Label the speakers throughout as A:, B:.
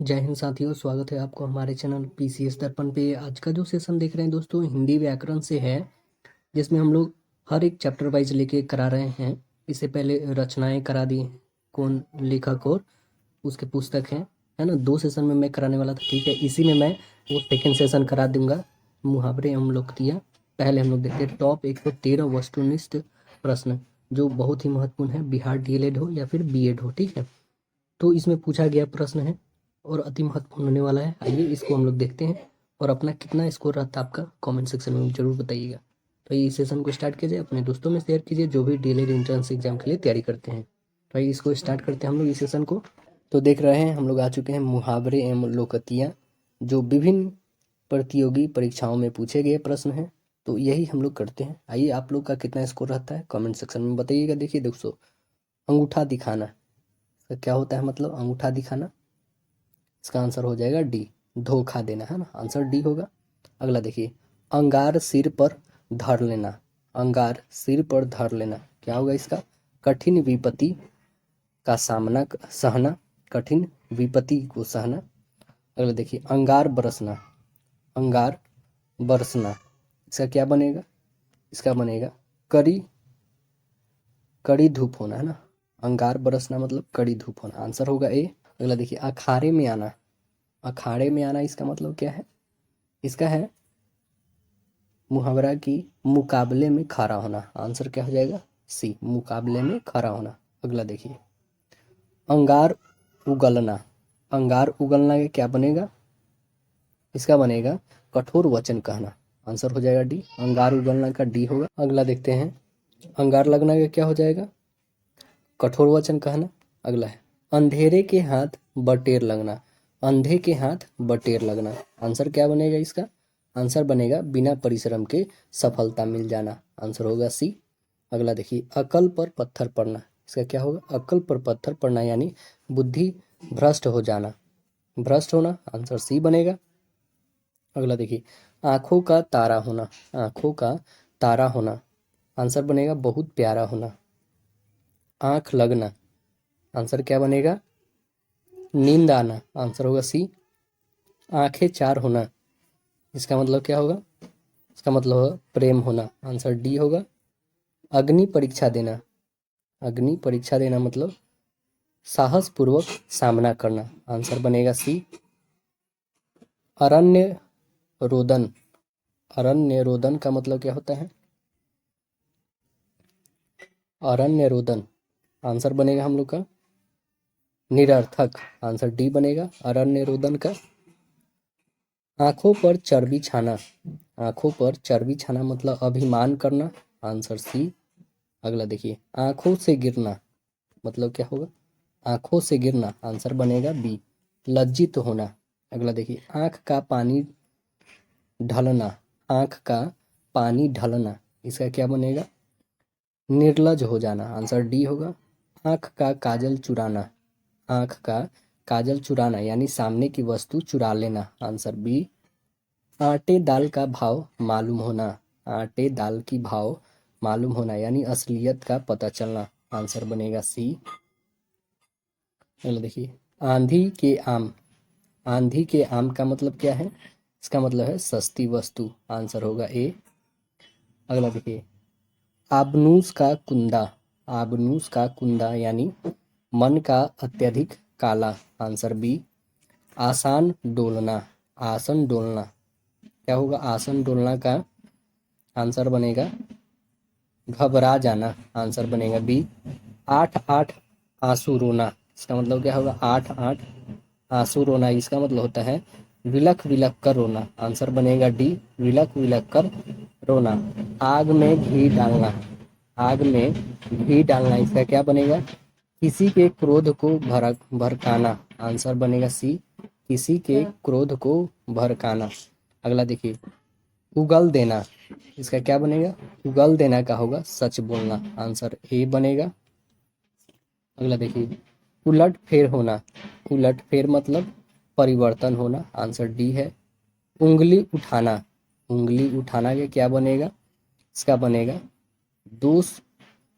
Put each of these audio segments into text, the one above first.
A: जय हिंद साथियों, स्वागत है आपको हमारे चैनल पीसीएस दर्पण पे। आज का जो सेशन देख रहे हैं दोस्तों, हिंदी व्याकरण से है, जिसमें हम लोग हर एक चैप्टर वाइज लेके करा रहे हैं। इससे पहले रचनाएं करा दी, कौन लेखक और उसके पुस्तक हैं, है ना। 2 सेशन में मैं कराने वाला था, ठीक है। इसी में मैं वो सेकेंड सेशन करा दूंगा, मुहावरे एवं लोकोक्तियाँ। पहले हम लोग देखते हैं टॉप 113 वस्तुनिष्ठ प्रश्न, जो बहुत ही महत्वपूर्ण है, बिहार डीएलएड हो या फिर बीएड हो, ठीक है। तो इसमें पूछा गया प्रश्न है और अति महत्वपूर्ण होने वाला है। आइए इसको हम लोग देखते हैं और अपना कितना स्कोर रहता है आपका कमेंट सेक्शन में जरूर बताइएगा। तो ये सेशन को स्टार्ट कीजिए, अपने दोस्तों में शेयर कीजिए जो भी डीएलएड एंट्रेंस एग्जाम के लिए तैयारी करते हैं। तो आइए इसको स्टार्ट करते हैं हम लोग इस सेशन को। तो देख रहे हैं हम लोग आ चुके हैं मुहावरे एवं लोकोक्तियाँ, जो विभिन्न प्रतियोगी परीक्षाओं में पूछे गए प्रश्न हैं। तो यही हम लोग करते हैं। आइए आप लोग का कितना स्कोर रहता है कमेंट सेक्शन में बताइएगा। देखिए दोस्तों, अंगूठा दिखाना, तो क्या होता है मतलब अंगूठा दिखाना, इसका आंसर हो जाएगा डी, धोखा देना, है ना। आंसर डी होगा। अगला देखिए, अंगार सिर पर धर लेना, अंगार सिर पर धर लेना, क्या होगा इसका, कठिन विपत्ति का सामना सहना, कठिन विपत्ति को सहना। अगला देखिए, अंगार बरसना, अंगार बरसना, इसका क्या बनेगा, इसका बनेगा कड़ी कड़ी धूप होना, है ना। अंगार बरसना मतलब कड़ी धूप होना, आंसर होगा ए। अगला देखिए, अखाड़े में आना, अखाड़े में आना इसका मतलब क्या है, इसका है मुहावरा की मुकाबले में खड़ा होना, आंसर क्या हो जाएगा सी, मुकाबले में खड़ा होना। अगला देखिए, अंगार उगलना, अंगार उगलना का क्या बनेगा, इसका बनेगा कठोर वचन कहना, आंसर हो जाएगा डी, अंगार उगलना का डी होगा। अगला देखते हैं, अंगार लगना का क्या हो जाएगा, कठोर वचन कहना। अगला है, अंधेरे के हाथ बटेर लगना, अंधे के हाथ बटेर लगना, आंसर क्या बनेगा इसका, आंसर बनेगा बिना परिश्रम के सफलता मिल जाना, आंसर होगा सी। अगला देखिए, अकल पर पत्थर पड़ना, इसका क्या होगा, अकल पर पत्थर पड़ना यानी बुद्धि भ्रष्ट हो जाना, भ्रष्ट होना, आंसर सी बनेगा। अगला देखिए, आंखों का तारा होना, आंखों का तारा होना, आंसर बनेगा बहुत प्यारा होना। आंख लगना, आंसर क्या बनेगा, नींद आना, आंसर होगा सी। आंखें चार होना, इसका मतलब क्या होगा, इसका मतलब होगा प्रेम होना, आंसर डी होगा। अग्नि परीक्षा देना, अग्नि परीक्षा देना मतलब साहस पूर्वक सामना करना, आंसर बनेगा सी। अरण्य रोदन, अरण्य रोदन का मतलब क्या होता है, अरण्य रोदन, आंसर बनेगा हम लोग का निरर्थक, आंसर डी बनेगा अरण्य रोदन का। आंखों पर चर्बी छाना, आंखों पर चर्बी छाना मतलब अभिमान करना, आंसर सी। अगला देखिए, आंखों से गिरना मतलब क्या होगा, आंखों से गिरना, आंसर बनेगा बी, लज्जित होना। अगला देखिए, आंख का पानी ढलना, आंख का पानी ढलना, इसका क्या बनेगा, निर्लज हो जाना, आंसर डी होगा। आंख का काजल चुराना, आंख का काजल चुराना यानी सामने की वस्तु चुरा लेना, आंसर बी। आटे दाल का भाव मालूम होना, आटे दाल की भाव मालूम होना यानी असलियत का पता चलना, आंसर बनेगा सी। चलो देखिए, आंधी के आम, आंधी के आम का मतलब क्या है, इसका मतलब है सस्ती वस्तु, आंसर होगा ए। अगला देखिए, आबनूस का कुंदा, आबनूस का कुंदा यानी मन का अत्यधिक काला, आंसर बी। आसान डोलना, आसन डोलना, क्या होगा, आसन डोलना का आंसर बनेगा घबरा जाना, आंसर बनेगा बी। आठ आठ आंसू रोना, इसका मतलब क्या होगा, आठ आठ आंसू रोना, इसका मतलब होता है विलख विलख कर रोना, आंसर बनेगा डी, विलख विलख कर रोना। आग में घी डालना, आग में घी डालना, इसका क्या बनेगा, किसी के क्रोध को भड़काना, आंसर बनेगा सी, किसी के क्रोध को भड़काना। अगला देखिए, उगल देना, इसका क्या बनेगा, उगल देना का होगा सच बोलना, आंसर ए बनेगा। अगला देखिए, उलट फेर होना, उलट फेर मतलब परिवर्तन होना, आंसर डी है। उंगली उठाना, उंगली उठाना के क्या बनेगा, इसका बनेगा दोष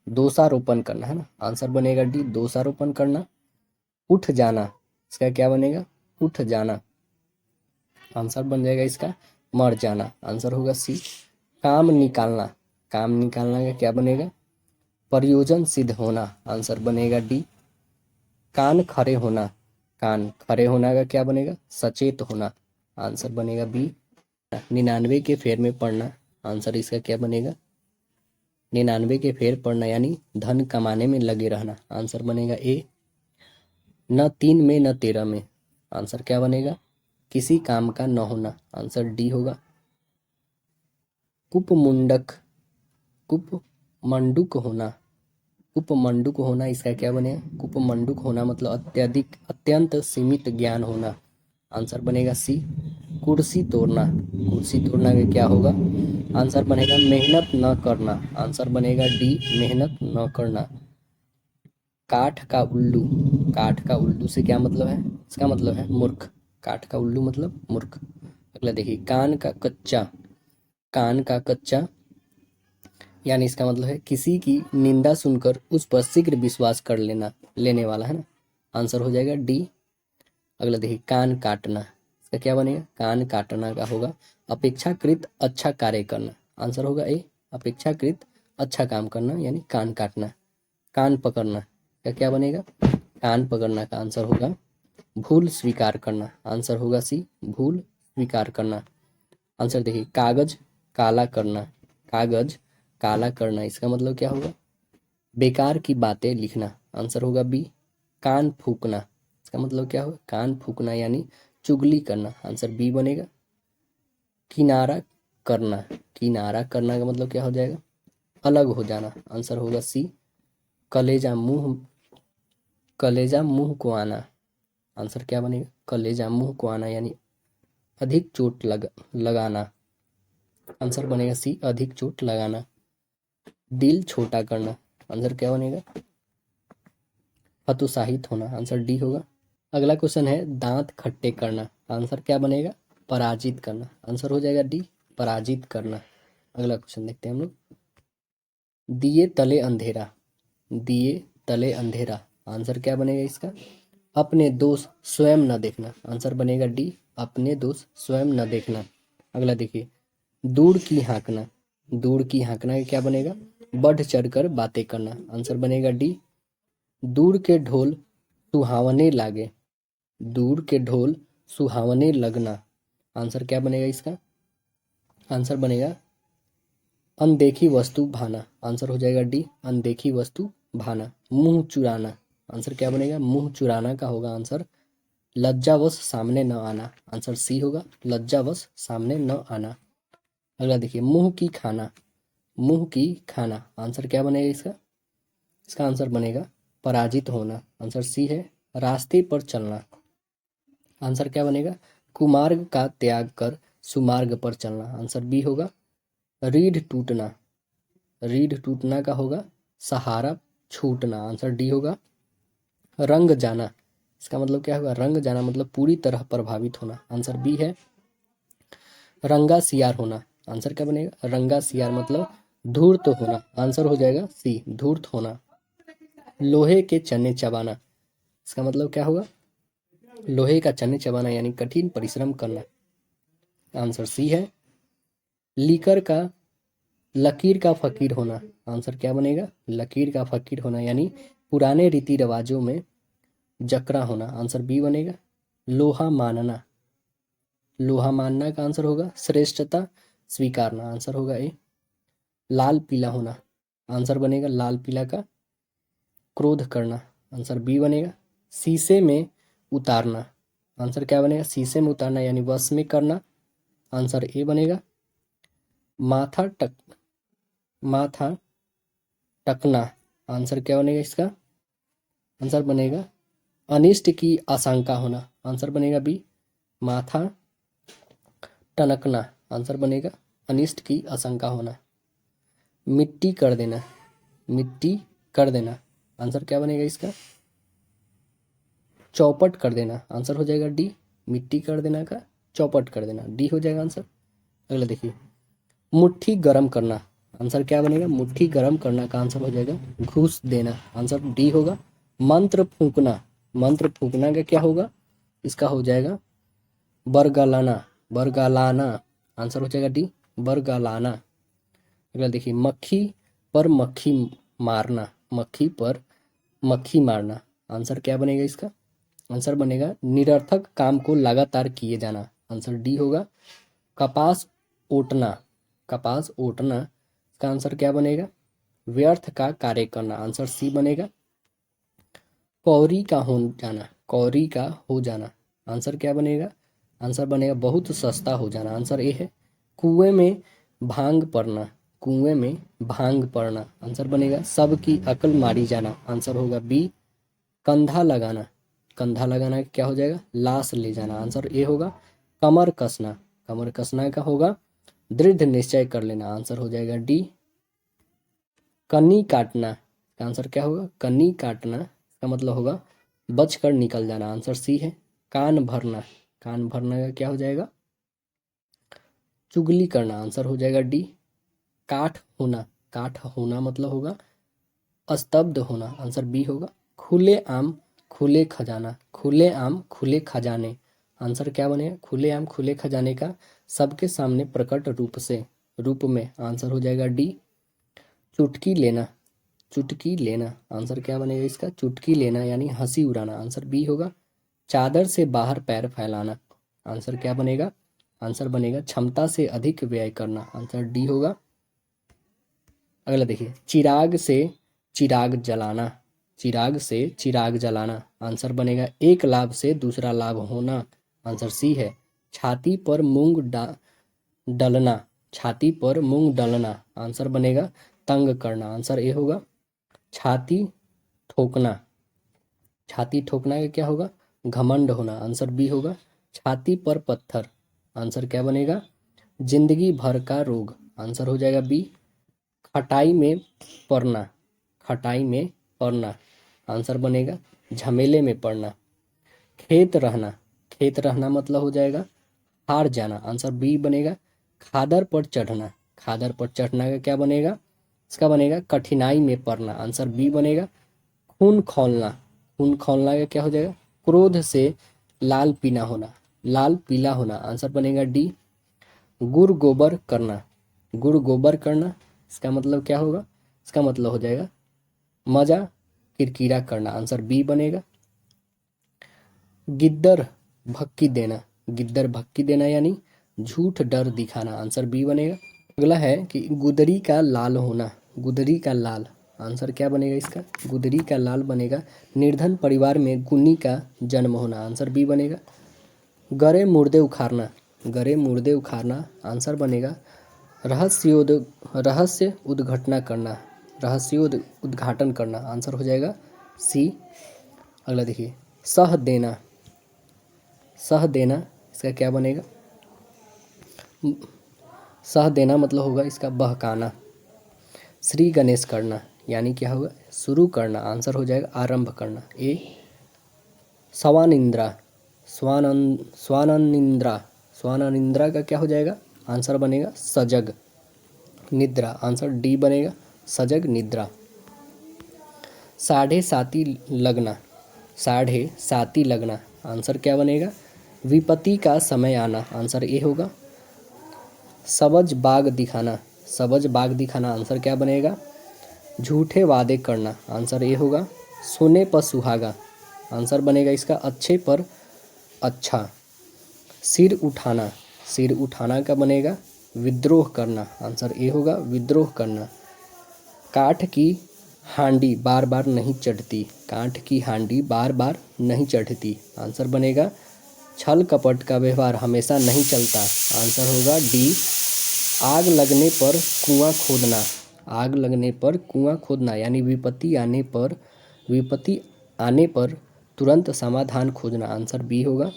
A: दोषारोपण करना, है ना, आंसर बनेगा डी, दोषारोपण करना। उठ जाना, इसका क्या बनेगा, उठ जाना, आंसर बन जाएगा इसका मर जाना, आंसर होगा सी। काम निकालना, काम निकालना का क्या बनेगा? प्रयोजन सिद्ध होना, आंसर बनेगा डी। कान खड़े होना, कान खड़े होना का क्या बनेगा? सचेत होना, आंसर बनेगा बी। 99 के फेर में पढ़ना, आंसर इसका क्या बनेगा? 99 के फेर पढ़ना यानी धन कमाने में लगे रहना, आंसर बनेगा ए। न 3 में न 13 में, आंसर क्या बनेगा? किसी काम का न होना, आंसर डी होगा। कुपमुंडक, कुपमंडुक होना, कुपमंडुक होना इसका क्या बनेगा? कुपमंडुक होना मतलब अत्यधिक अत्यंत सीमित ज्ञान होना, आंसर बनेगा सी। कुर्सी तोड़ना, कुर्सी तोड़ना का क्या होगा? आंसर बनेगा मेहनत न करना, आंसर बनेगा डी मेहनत न करना। काठ का उल्लू, काठ का उल्लू से क्या मतलब है? इसका मतलब है मूर्ख, काठ का उल्लू मतलब मूर्ख। अगला देखिए, कान का कच्चा, कान का कच्चा यानी इसका मतलब है किसी की निंदा सुनकर उस पर शीघ्र विश्वास कर लेना, लेने वाला है ना, आंसर हो जाएगा डी। अगला देखिए, कान काटना, इसका क्या बनेगा? कान काटना का होगा अपेक्षाकृत अच्छा कार्य करना, आंसर होगा ए। अपेक्षाकृत अच्छा काम करना यानी कान काटना। कान पकड़ना का क्या बनेगा? कान पकड़ना का आंसर होगा भूल स्वीकार करना, आंसर होगा सी भूल स्वीकार करना। आंसर देखिए, कागज काला करना, कागज काला करना इसका मतलब क्या होगा? बेकार की बातें लिखना, आंसर होगा बी। कान फूकना, इसका मतलब क्या होगा? कान फूकना यानी चुगली करना, आंसर बी बनेगा। किनारा करना, किनारा करना का मतलब क्या हो जाएगा? अलग हो जाना, आंसर होगा सी। कलेजा मुंह, कलेजा मुंह को आना, आंसर क्या बनेगा? कलेजा मुंह को आना यानी अधिक चोट लगाना, आंसर बनेगा सी अधिक चोट लगाना। दिल छोटा करना, आंसर क्या बनेगा? हतोत्साहित होना, आंसर डी होगा। अगला क्वेश्चन है दांत खट्टे करना, आंसर क्या बनेगा? पराजित करना, आंसर हो जाएगा डी पराजित करना। अगला क्वेश्चन देखते हैं हम लोग। दिए तले अंधेरा, दिए तले अंधेरा, आंसर क्या बनेगा इसका? अपने दोष स्वयं न देखना, आंसर बनेगा डी अपने दोष स्वयं न देखना। अगला देखिए, दूर की हाँकना, दूर की हाँकना का क्या बनेगा? बढ़ चढ़कर बातें करना, आंसर बनेगा डी। दूर के ढोल सुहावने लागे, दूर के ढोल सुहावने लगना, आंसर क्या बनेगा इसका? आंसर बनेगा अनदेखी वस्तु भाना, आंसर हो जाएगा डी अनदेखी वस्तु भाना। मुंह चुराना, आंसर क्या बनेगा? मुंह चुराना का होगा आंसर लज्जावश सामने न आना, आंसर सी होगा लज्जावश सामने न आना। अगला देखिए, मुंह की खाना, मुंह की खाना, आंसर क्या बनेगा इसका? इसका आंसर बनेगा पराजित होना, आंसर सी है। रास्ते पर चलना, आंसर क्या बनेगा? कुमार्ग का त्याग कर सुमार्ग पर चलना, आंसर बी होगा। रीढ़ टूटना, रीढ़ टूटना का होगा सहारा छूटना, आंसर डी होगा। रंग जाना, इसका मतलब क्या होगा? रंग जाना मतलब पूरी तरह प्रभावित होना, आंसर बी है। रंगा सियार होना, आंसर क्या बनेगा? रंगा सियार मतलब धूर्त होना, आंसर हो जाएगा सी धूर्त होना। लोहे के चने चबाना, इसका मतलब क्या होगा? लोहे का चने चबाना यानी कठिन परिश्रम करना, आंसर सी है। लीकर का लकीर का फकीर होना, आंसर क्या बनेगा? लकीर का फकीर होना यानी पुराने रीति रिवाजों में जकड़ा होना, आंसर बी बनेगा। लोहा मानना, लोहा मानना का आंसर होगा श्रेष्ठता स्वीकारना, आंसर होगा ए। लाल पीला होना, आंसर बनेगा लाल पीला का क्रोध करना, आंसर बी बनेगा। शीशे में उतारना, आंसर क्या बनेगा? शीशे में उतारना यानी वश में करना, आंसर ए बनेगा। माथा टक, माथा टकना, आंसर क्या बनेगा इसका? आंसर बनेगा अनिष्ट की आशंका होना, आंसर बनेगा बी। माथा टनकना, आंसर बनेगा अनिष्ट की आशंका होना। मिट्टी कर देना, मिट्टी कर देना, आंसर क्या बनेगा इसका? चौपट कर देना, आंसर हो जाएगा डी मिट्टी कर देना का चौपट कर देना, डी हो जाएगा आंसर। अगला देखिए, मुट्ठी गरम करना, आंसर क्या बनेगा? मुट्ठी गरम करना का आंसर हो जाएगा घूस देना, आंसर डी होगा। मंत्र फूंकना, मंत्र फूंकना का क्या होगा? इसका हो जाएगा बरगलाना, बरगलाना। आंसर हो जाएगा डी, बरगलाना। अगला देखिए, मक्खी पर मक्खी मारना, मक्खी पर मक्खी मारना। आंसर क्या बनेगा इसका? आंसर बनेगा निरर्थक काम को लगातार किए जाना। आंसर डी होगा। कपास ओटना, कपास ओटना, इसका आंसर क्या बनेगा? व्यर्थ का कार्य करना। आंसर सी बनेगा। कौरी का हो जाना, कौरी का हो जाना। आंसर क्या बनेगा? आंसर बनेगा बहुत सस्ता हो जाना। आंसर ए है। कुएं में भांग पड़ना, कुएं में भांग पड़ना। आंसर बनेगा सबकी अकल मारी जाना। आंसर होगा बी, कंधा लगाना, कंधा लगाना क्या हो जाएगा? लाश ले जाना। आंसर ए होगा। कमर कसना, कमर कसना का होगा दृढ़ निश्चय कर लेना। आंसर हो जाएगा डी, कन्नी काटना। का आंसर क्या होगा? कन्नी काटना, इसका मतलब होगा बच कर निकल जाना। आंसर सी है। कान भरना, कान भरना का क्या हो जाएगा? चुगली करना। आंसर हो जाएगा डी, काठ होना, काठ होना मतलब होगा स्तब्ध होना। आंसर बी होगा। खुले आम खुले खजाना, खुले आम खुले खजाने। आंसर क्या बनेगा? खुले आम खुले खजाने का सबके सामने प्रकट रूप से, रूप में। आंसर हो जाएगा डी, चुटकी लेना, चुटकी लेना। आंसर क्या बनेगा इसका? चुटकी लेना यानी हंसी उड़ाना। आंसर बी होगा। चादर से बाहर पैर फैलाना। आंसर क्या बनेगा? आंसर बनेगा क्षमता से अधिक व्यय करना। आंसर डी होगा। अगला देखिए, चिराग से चिराग जलाना, चिराग से चिराग जलाना। आंसर बनेगा एक लाभ से दूसरा लाभ होना। आंसर सी है। छाती पर मूंग डलना, छाती पर मूंग डलना। आंसर बनेगा तंग करना। आंसर ए होगा। छाती ठोकना, छाती ठोकना का क्या होगा? घमंड होना। आंसर बी होगा। छाती पर पत्थर। आंसर क्या बनेगा? जिंदगी भर का रोग। आंसर हो जाएगा बी, खटाई में पड़ना, खटाई में पड़ना। आंसर बनेगा झमेले में पड़ना। खेत रहना, खेत रहना मतलब हो जाएगा हार जाना। आंसर बी बनेगा। खादर पर चढ़ना, खादर पर चढ़ना का क्या बनेगा? इसका बनेगा कठिनाई में पड़ना। आंसर बी बनेगा। खून खौलना, खून खौलना का क्या हो जाएगा? क्रोध से लाल पीला होना, लाल पीला होना। आंसर बनेगा डी, गुड़ गोबर करना, गुड़ गोबर करना। इसका मतलब क्या होगा? इसका मतलब हो जाएगा मजा किरकिरा करना। आंसर बी बनेगा। गिद्दर भक्की देना, गिद्दर भक्की देना यानी झूठ डर दिखाना। आंसर बी बनेगा। अगला है कि गुदरी का लाल होना, गुदरी का लाल। आंसर क्या बनेगा इसका? गुदरी का लाल बनेगा निर्धन परिवार में गुनी का जन्म होना। आंसर बी बनेगा। गरे मुर्दे उखाड़ना, गरे मुर्दे उखाड़ना। आंसर बनेगा रहस्य उद्घटना करना, रहस्य उद्घाटन करना। आंसर हो जाएगा सी। अगला देखिए, सह देना, सह देना इसका क्या बनेगा? सह देना मतलब होगा इसका बहकाना। श्री गणेश करना यानी क्या होगा? शुरू करना। आंसर हो जाएगा आरंभ करना। ए स्वानिंद्रा, स्वाननिंद्रा, स्वाननिंद्रा का क्या हो जाएगा? आंसर बनेगा सजग निद्रा। आंसर डी बनेगा, सजग निद्रा। साढ़े साती लगना, साढ़े साती लगना। आंसर क्या बनेगा? विपत्ति का समय आना। आंसर ए होगा। सबज बाग दिखाना, सबज बाग दिखाना। आंसर क्या बनेगा? झूठे वादे करना। आंसर ए होगा। सोने पर सुहागा। आंसर बनेगा इसका अच्छे पर अच्छा। सिर उठाना, सिर उठाना का बनेगा विद्रोह करना। आंसर ए होगा विद्रोह करना। काठ की हांडी बार बार नहीं चढ़ती, काठ की हांडी बार बार नहीं चढ़ती। आंसर बनेगा छल कपट का व्यवहार हमेशा नहीं चलता। आंसर होगा डी, आग लगने पर कुआं खोदना, आग लगने पर कुआं खोदना यानी विपत्ति आने पर तुरंत समाधान खोजना। आंसर बी होगा।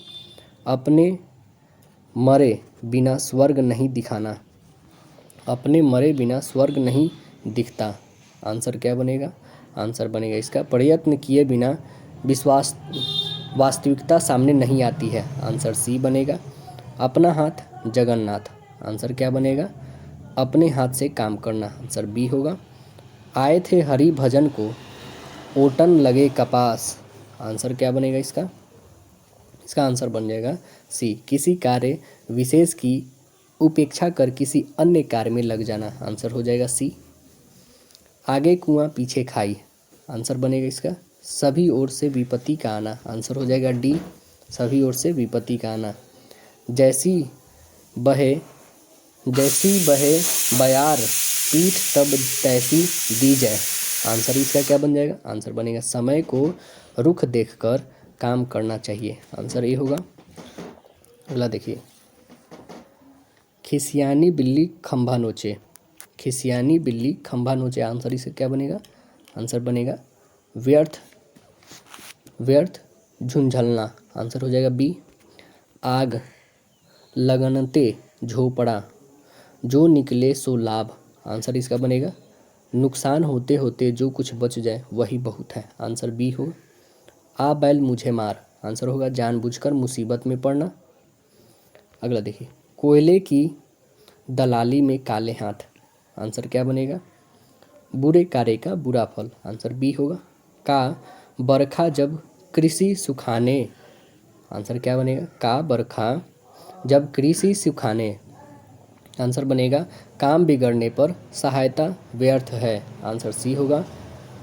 A: अपने मरे बिना स्वर्ग नहीं दिखाना, अपने मरे बिना स्वर्ग नहीं दिखता। आंसर क्या बनेगा? आंसर बनेगा इसका प्रयत्न किए बिना विश्वास वास्तविकता सामने नहीं आती है। आंसर सी बनेगा। अपना हाथ जगन्नाथ। आंसर क्या बनेगा? अपने हाथ से काम करना। आंसर बी होगा। आए थे हरि भजन को ओटन लगे कपास। आंसर क्या बनेगा इसका? इसका आंसर बन जाएगा सी, किसी कार्य विशेष की उपेक्षा कर किसी अन्य कार्य में लग जाना, आंसर हो जाएगा सी। आगे कुआं पीछे खाई, आंसर बनेगा इसका सभी ओर से विपत्ति का आना, आंसर हो जाएगा डी, सभी ओर से विपत्ति का आना। जैसी बहे जैसी बहे बयार पीठ तब तैसी दी जाए, आंसर इसका क्या बन जाएगा, आंसर बनेगा समय को रुख देखकर काम करना चाहिए, आंसर ये होगा। अगला देखिए, खिसियानी बिल्ली खंभा नोचे, खिसियानी बिल्ली खंभा नोचे, आंसर इसका क्या बनेगा, आंसर बनेगा व्यर्थ व्यर्थ झुंझलना, आंसर हो जाएगा बी। आग लगनते झोपड़ा जो निकले सो लाभ, आंसर इसका बनेगा नुकसान होते होते जो कुछ बच जाए वही बहुत है, आंसर बी हो। आ बैल मुझे मार, आंसर होगा जानबूझकर मुसीबत में पड़ना। अगला देखिए, कोयले की दलाली में काले हाथ, आंसर क्या बनेगा बुरे कार्य का बुरा फल, आंसर बी होगा। का बरखा जब कृषि सुखाने, आंसर क्या बनेगा का बरखा जब कृषि सुखाने, आंसर बनेगा काम बिगड़ने पर सहायता व्यर्थ है, आंसर सी होगा।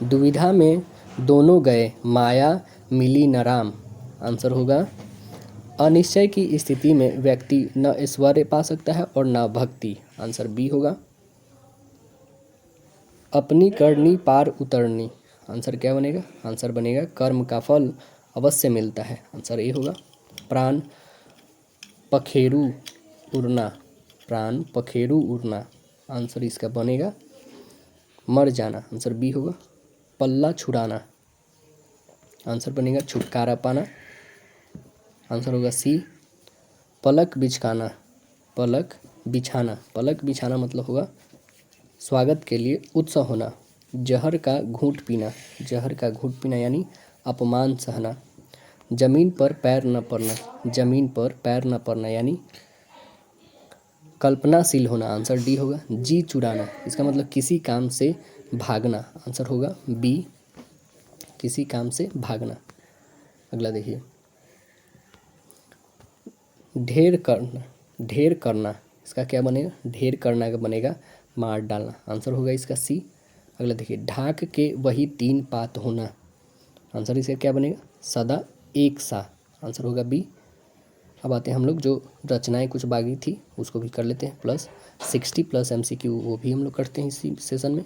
A: दुविधा में दोनों गए माया मिली न राम, आंसर होगा अनिश्चय की स्थिति में व्यक्ति न ऐश्वर्य पा सकता है और न भक्ति, आंसर बी होगा। अपनी करनी पार उतरनी, आंसर क्या बनेगा, आंसर बनेगा कर्म का फल अवश्य मिलता है, आंसर ए होगा। प्राण पखेरु उड़ना, प्राण पखेरु उड़ना, आंसर इसका बनेगा मर जाना, आंसर बी होगा। पल्ला छुड़ाना, आंसर बनेगा छुटकारा पाना, आंसर होगा सी। पलक बिछाना, पलक बिछाना, पलक बिछाना मतलब होगा स्वागत के लिए उत्सव होना। जहर का घूंट पीना, जहर का घूंट पीना यानी अपमान सहना। जमीन पर पैर न पड़ना, जमीन पर पैर न पड़ना यानी कल्पनाशील होना, आंसर डी होगा। जी चुराना, इसका मतलब किसी काम से भागना, आंसर होगा बी, किसी काम से भागना। अगला देखिए, ढेर करना, ढेर करना, इसका क्या बनेगा, ढेर करना का बनेगा मार डालना, आंसर होगा इसका सी। अगला देखिए, ढाक के वही तीन पात होना, आंसर इसका क्या बनेगा सदा एक सा, आंसर होगा बी। अब आते हैं हम लोग जो रचनाएं कुछ बाकी थी उसको भी कर लेते हैं, प्लस 60 प्लस MCQ वो भी हम लोग करते हैं इसी सेशन में।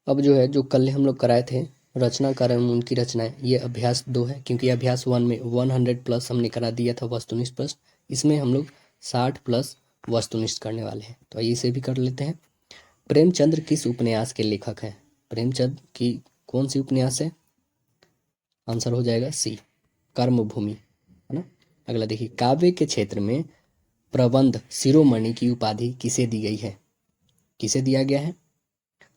A: अब जो है जो कल हम लोग कराए थे रचनाकार एवं उनकी रचनाएं, ये अभ्यास 2 है क्योंकि अभ्यास 1 में 100 प्लस हमने करा दिया था वस्तुनिष्ठ प्रश्न, इसमें हम लोग 60 प्लस वस्तुनिष्ठ करने वाले हैं, तो आइए इसे भी कर लेते हैं। प्रेमचंद्र किस उपन्यास के लेखक हैं, प्रेमचंद की कौन सी उपन्यास है, आंसर हो जाएगा सी कर्मभूमि, है ना। अगला देखिए, काव्य के क्षेत्र में प्रबंध शिरोमणि की उपाधि किसे दी गई है, किसे दिया गया है,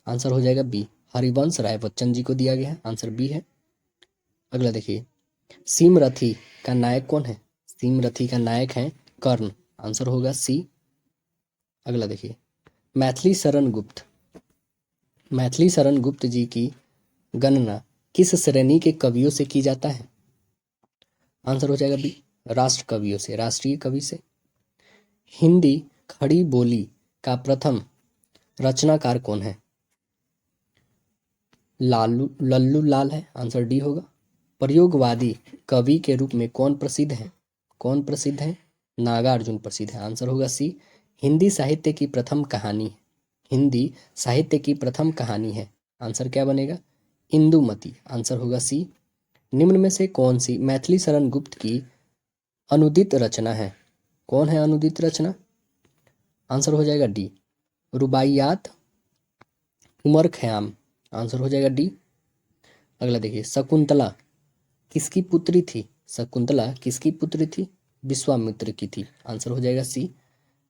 A: आंसर हो जाएगा बी हरिवंश राय बच्चन जी को दिया गया है, आंसर बी है। अगला देखिए, सीमरथी का नायक कौन है, सीमरथी का नायक है कर्ण, आंसर होगा सी। अगला देखिए, मैथिली शरण गुप्त, मैथिली शरण गुप्त जी की गणना किस श्रेणी के कवियों से की जाता है, आंसर हो जाएगा बी राष्ट्र कवियों से, राष्ट्रीय कवि से। हिंदी खड़ी बोली का प्रथम रचनाकार कौन है, लल्लू लाल है, आंसर डी होगा। प्रयोगवादी कवि के रूप में कौन प्रसिद्ध है, कौन प्रसिद्ध है, नागार्जुन प्रसिद्ध है, आंसर होगा सी। हिंदी साहित्य की प्रथम कहानी, हिंदी साहित्य की प्रथम कहानी है, आंसर क्या बनेगा इंदुमती, आंसर होगा सी। निम्न में से कौन सी मैथिली शरण गुप्त की अनुदित रचना है, कौन है अनुदित रचना, आंसर हो जाएगा डी रुबाइयात उमर खयाम, आंसर हो जाएगा डी। अगला देखिए, शकुंतला किसकी पुत्री थी, शकुंतला किसकी पुत्री थी, विश्वामित्र की थी, आंसर हो जाएगा सी।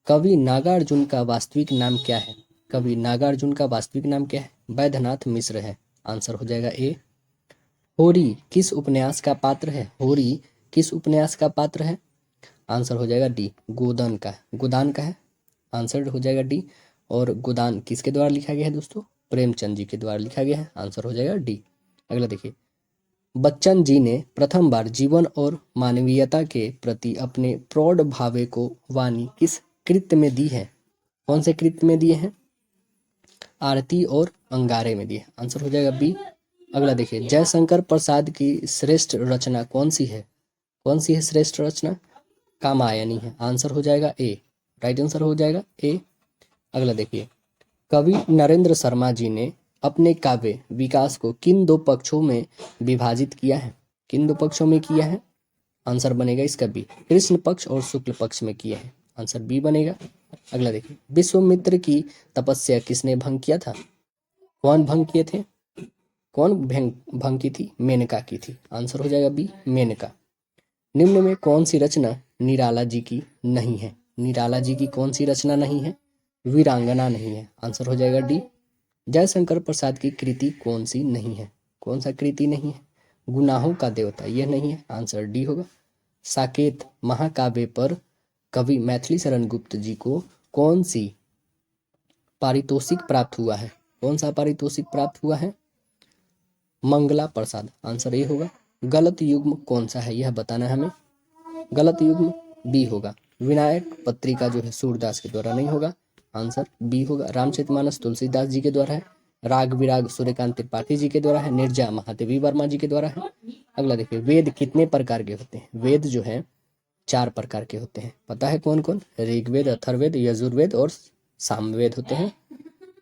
A: कवि नागार्जुन का वास्तविक नाम क्या है, कवि नागार्जुन का वास्तविक नाम क्या है, वैद्यनाथ मिश्र है, आंसर हो जाएगा ए। होरी किस उपन्यास का पात्र है, होरी किस उपन्यास का पात्र है, आंसर हो जाएगा डी गोदान का, गोदान का है, आंसर हो जाएगा डी। और गोदान किसके द्वारा लिखा गया है दोस्तों, प्रेमचंद जी के द्वारा लिखा गया है, आंसर हो जाएगा डी। अगला देखिए, बच्चन जी ने प्रथम बार जीवन और मानवीयता के प्रति अपने प्रौढ़ भावे को वाणी किस कृत्य में दी है? कौन से कृत्य में दिए हैं? आरती और अंगारे में दिए। आंसर हो जाएगा बी। अगला देखिए, जयशंकर प्रसाद की श्रेष्ठ रचना कौन सी है? कौन सी है श्रेष्ठ रचना? कामायनी है। आंसर हो जाएगा ए। राइट आंसर हो जाएगा ए। अगला देखिए, कवि नरेंद्र शर्मा जी ने अपने काव्य विकास को किन दो पक्षों में विभाजित किया है? किन दो पक्षों में किया है? आंसर बनेगा इसका बी। कृष्ण पक्ष और शुक्ल पक्ष में किया है। आंसर बी बनेगा। अगला देखिए, विश्वामित्र की तपस्या किसने भंग किया था? कौन भंग किए थे? कौन भंग की थी? मेनका की थी। आंसर हो जाएगा बी, मेनका। निम्न में कौन सी रचना निराला जी की नहीं है? निराला जी की कौन सी रचना नहीं है? वीरांगना नहीं है। आंसर हो जाएगा डी। जयशंकर प्रसाद की कृति कौन सी नहीं है? कौन सा कृति नहीं है? गुनाहों का देवता, यह नहीं है। आंसर डी होगा। साकेत महाकाव्य पर कवि मैथिली शरण गुप्त जी को कौन सी पारितोषिक प्राप्त हुआ है? कौन सा पारितोषिक प्राप्त हुआ है? मंगला प्रसाद। आंसर ए होगा। गलत युग्म कौन सा है, यह बताना है हमें। गलत युग्म बी होगा। विनायक पत्रिका जो है सूरदास के द्वारा नहीं होगा। आंसर बी होगा। रामचरितमानस तुलसीदास जी के द्वारा है। राग विराग सूर्यकांत त्रिपाठी जी के द्वारा है। निर्जा महादेवी वर्मा जी के द्वारा है। अगला देखिए, वेद कितने प्रकार के होते हैं? वेद जो है 4 प्रकार के होते हैं। पता है कौन कौन? ऋग्वेद, अथर्ववेद, यजुर्वेद और सामवेद होते हैं।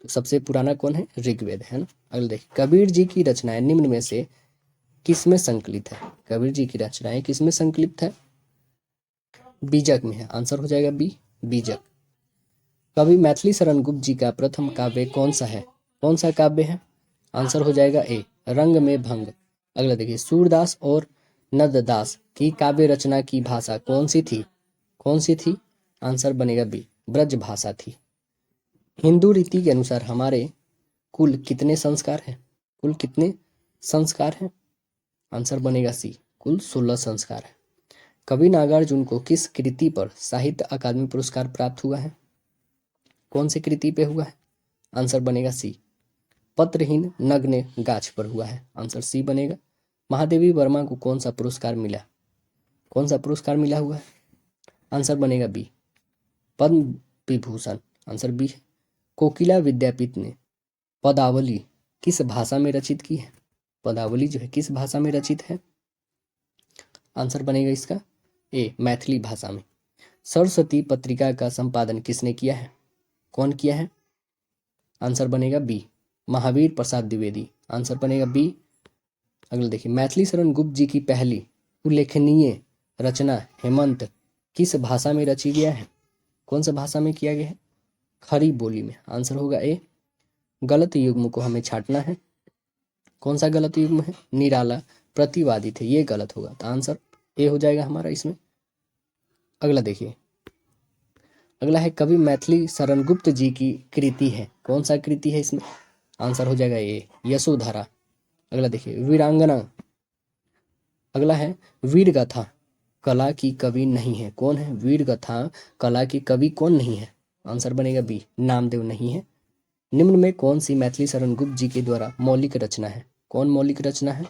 A: तो सबसे पुराना कौन है? ऋग्वेद है ना। अगला देखिए, कबीर जी की रचनाएं निम्न में से किसमें संकलित है? कबीर जी की रचनाएं किसमें संकलित है? बीजक में है। आंसर हो जाएगा बी, बीजक। कवि मैथिली शरण गुप्त जी का प्रथम काव्य कौन सा है? कौन सा काव्य है? आंसर हो जाएगा ए, रंग में भंग। अगला देखिए, सूरदास और नंददास की काव्य रचना की भाषा कौन सी थी? कौन सी थी? आंसर बनेगा बी, ब्रज भाषा थी। हिंदू रीति के अनुसार हमारे कुल कितने संस्कार हैं? कुल कितने संस्कार हैं? आंसर बनेगा सी, कुल 16 संस्कार है। कवि नागार्जुन को किस कृति पर साहित्य अकादमी पुरस्कार प्राप्त हुआ है? कौन सी कृति पे हुआ है? आंसर बनेगा सी, पत्रहीन नग्न गाछ पर हुआ है। आंसर सी बनेगा। महादेवी वर्मा को कौन सा पुरस्कार मिला? कौन सा पुरस्कार मिला हुआ है? आंसर बनेगा B, Padma Vibhushan. Answer B है। कोकिला विद्यापीठ ने पदावली किस भाषा में रचित की है? पदावली जो है किस भाषा में रचित है? आंसर बनेगा इसका ए, मैथिली भाषा में। सरस्वती पत्रिका का संपादन किसने किया है? कौन किया है? आंसर बनेगा बी, महावीर प्रसाद द्विवेदी। आंसर बनेगा बी। अगला देखिए, मैथिली शरण गुप्त जी की पहली उल्लेखनीय रचना हेमंत किस भाषा में रची गया है? कौन सा भाषा में किया गया है? खड़ी बोली में। आंसर होगा ए। गलत युग्म को हमें छांटना है। कौन सा गलत युग्म है? निराला प्रतिवादी थे, ये गलत होगा। तो आंसर ए हो जाएगा हमारा इसमें। अगला देखिए, अगला है कवि मैथिली शरण गुप्त जी की कृति है। कौन सा कृति है इसमें? आंसर हो जाएगा ए, यशोधरा। अगला देखिए, वीरांगना। अगला है वीरगाथा कला की कवि नहीं है। कौन है? वीरगाथा कला की कवि कौन नहीं है? आंसर बनेगा बी, नामदेव नहीं है। निम्न में कौन सी मैथिली शरण गुप्त जी के द्वारा मौलिक रचना है? कौन मौलिक रचना है?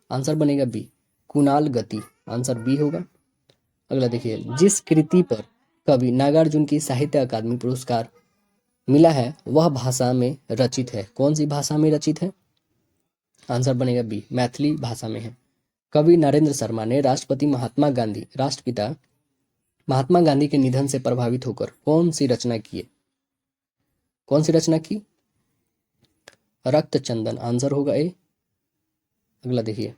A: आंसर बनेगा बी, कुणाल गति। आंसर बी होगा। अगला देखिए, जिस कृति पर कवि नागार्जुन की साहित्य अकादमी पुरस्कार मिला है वह भाषा में रचित है। कौन सी भाषा में रचित है? आंसर बनेगा बी, मैथिली भाषा में है। कवि नरेंद्र शर्मा ने राष्ट्रपिता महात्मा गांधी के निधन से प्रभावित होकर कौन सी रचना की? कौन सी रचना की? रक्त चंदन। आंसर होगा ए। अगला देखिए,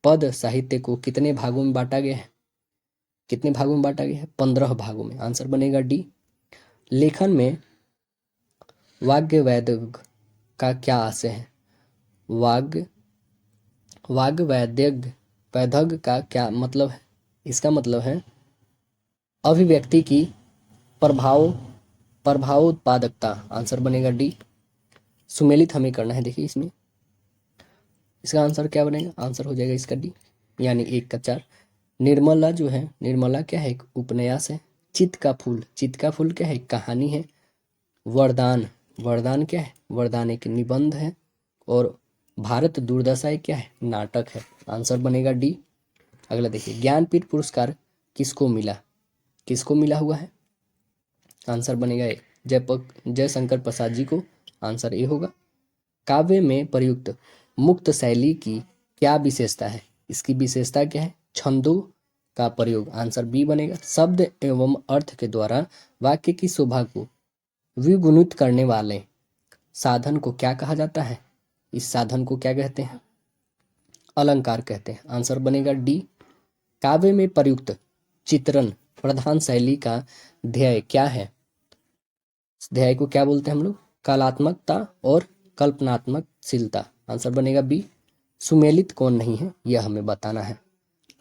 A: पद साहित्य को कितने भागों में बांटा गया है? कितने भागों में बांटा गया है? 15 भागों में। आंसर बनेगा डी। लेखन में वाग्वैदग का क्या आशय है? वैदग का क्या मतलब है? इसका मतलब है अभिव्यक्ति की प्रभाव उत्पादकता। आंसर बनेगा डी। सुमेलित हमें करना है। देखिए इसमें इसका आंसर क्या बनेगा? आंसर हो जाएगा इसका डी, यानी 1 का 4। निर्मला जो है, निर्मला क्या है? एक उपन्यास है। चित्त का फूल क्या है? एक कहानी है। वरदान क्या है? वरदान एक निबंध है। और भारत दुर्दशा क्या है? नाटक है। आंसर बनेगा डी। अगला देखिए, ज्ञानपीठ पुरस्कार किसको मिला? किसको मिला हुआ है? आंसर बनेगा ए, जयशंकर प्रसाद जी को। आंसर ए होगा। काव्य में प्रयुक्त मुक्त शैली की क्या विशेषता है? इसकी विशेषता क्या है? छंदों का प्रयोग। आंसर बी बनेगा। शब्द एवं अर्थ के द्वारा वाक्य की शोभा को द्विगुणित करने वाले साधन को क्या कहा जाता है? इस साधन को क्या कहते हैं? अलंकार कहते हैं। आंसर बनेगा डी। काव्य में प्रयुक्त चित्रण प्रधान शैली का ध्येय क्या है? ध्येय को क्या बोलते हैं हम लोग? कलात्मकता और कल्पनात्मकशीलता। आंसर बनेगा बी। सुमेलित कौन नहीं है, यह हमें बताना है।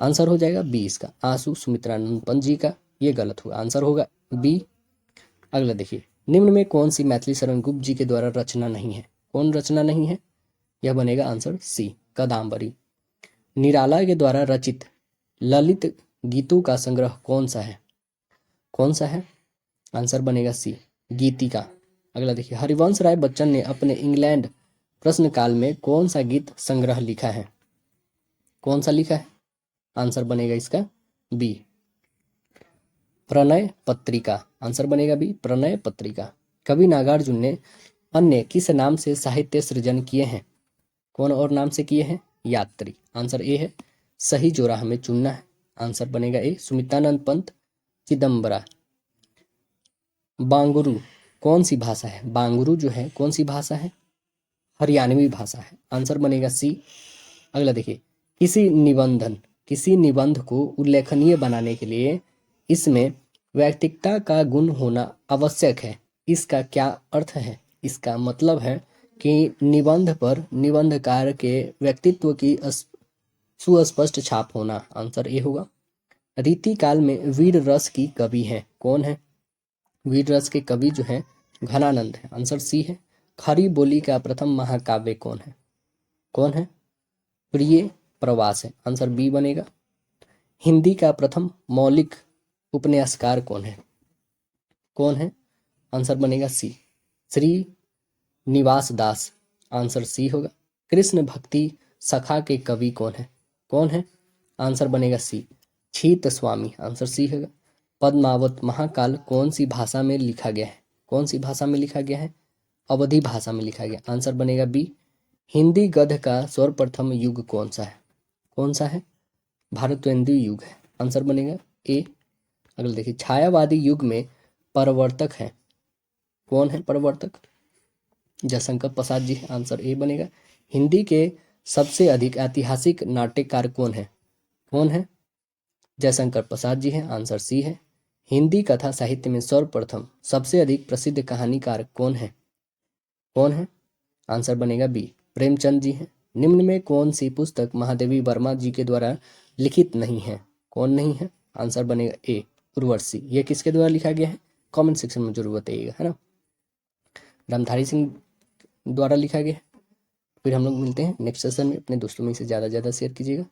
A: आंसर हो जाएगा बी इसका, आंसू सुमित्रानंद पंत जी का। ये गलत होगा, आंसर होगा बी। अगला देखिए, निम्न में कौन सी मैथिली शरण गुप्त जी के द्वारा रचना नहीं है? कौन रचना नहीं है? यह बनेगा आंसर सी, कादम्बरी। निराला के द्वारा रचित ललित गीतों का संग्रह कौन सा है? कौन सा है? आंसर बनेगा सी, गीतिका। अगला देखिए, हरिवंश राय बच्चन ने अपने इंग्लैंड प्रश्नकाल में कौन सा गीत संग्रह लिखा है? कौन सा लिखा है? आंसर बनेगा इसका बी, प्रणय पत्रिका। आंसर बनेगा बी, प्रणय पत्रिका। कवि नागार्जुन ने अन्य किस नाम से साहित्य सृजन किए हैं? कौन और नाम से किए हैं? यात्री। आंसर ए है। सही जोड़ा हमें चुनना है। आंसर बनेगा ए, सुमित्रानंद पंत, चिदम्बरा। बांगुरू कौन सी भाषा है? बांगुरू जो है कौन सी भाषा है? हरियाणवी भाषा है। आंसर बनेगा सी। अगला देखिए, किसी निबंध को उल्लेखनीय बनाने के लिए इसमें व्यक्तिकता का गुण होना आवश्यक है। इसका क्या अर्थ है? इसका मतलब है कि निबंध पर निबंधकार के व्यक्तित्व की सुस्पष्ट छाप होना। आंसर ए होगा। रीतिकाल में वीर रस की कवि है, कौन है? वीर रस के कवि जो है घनानंद है। आंसर सी है। खरी बोली का प्रथम महाकाव्य कौन है? कौन है? प्रिय प्रवास है। आंसर बी बनेगा। हिंदी का प्रथम मौलिक उपन्यासकार कौन है? कौन है? आंसर बनेगा सी, श्री निवास दास। आंसर सी होगा। कृष्ण भक्ति सखा के कवि कौन है? कौन है? आंसर बनेगा सी, छीत स्वामी। आंसर सी होगा। पद्मावत महाकाल कौन सी भाषा में लिखा गया है? कौन सी भाषा में लिखा गया है? अवधी भाषा में लिखा गया। आंसर बनेगा बी। हिंदी गद्य का सर्वप्रथम युग कौन सा है? कौन सा है? भारतेंदु युग है। आंसर बनेगा ए। अगला देखिए, छायावादी युग में प्रवर्तक है, कौन है प्रवर्तक? जयशंकर प्रसाद जी। आंसर ए बनेगा। हिंदी के सबसे अधिक ऐतिहासिक नाट्यकार कौन है? कौन है? जयशंकर प्रसाद जी हैं। आंसर सी है। हिंदी कथा साहित्य में सर्वप्रथम सबसे अधिक प्रसिद्ध कहानीकार कौन है? कौन है? आंसर बनेगा बी, प्रेमचंद जी हैं। निम्न में कौन सी पुस्तक महादेवी वर्मा जी के द्वारा लिखित नहीं है? कौन नहीं है? आंसर बनेगा ए, उर्वशी। ये किसके द्वारा लिखा गया है? कमेंट सेक्शन में जरूर बताइएगा, है ना। रामधारी सिंह द्वारा लिखा गया है। फिर हम लोग मिलते हैं नेक्स्ट सेशन में। अपने दोस्तों में इसे ज़्यादा से ज़्यादा शेयर कीजिएगा।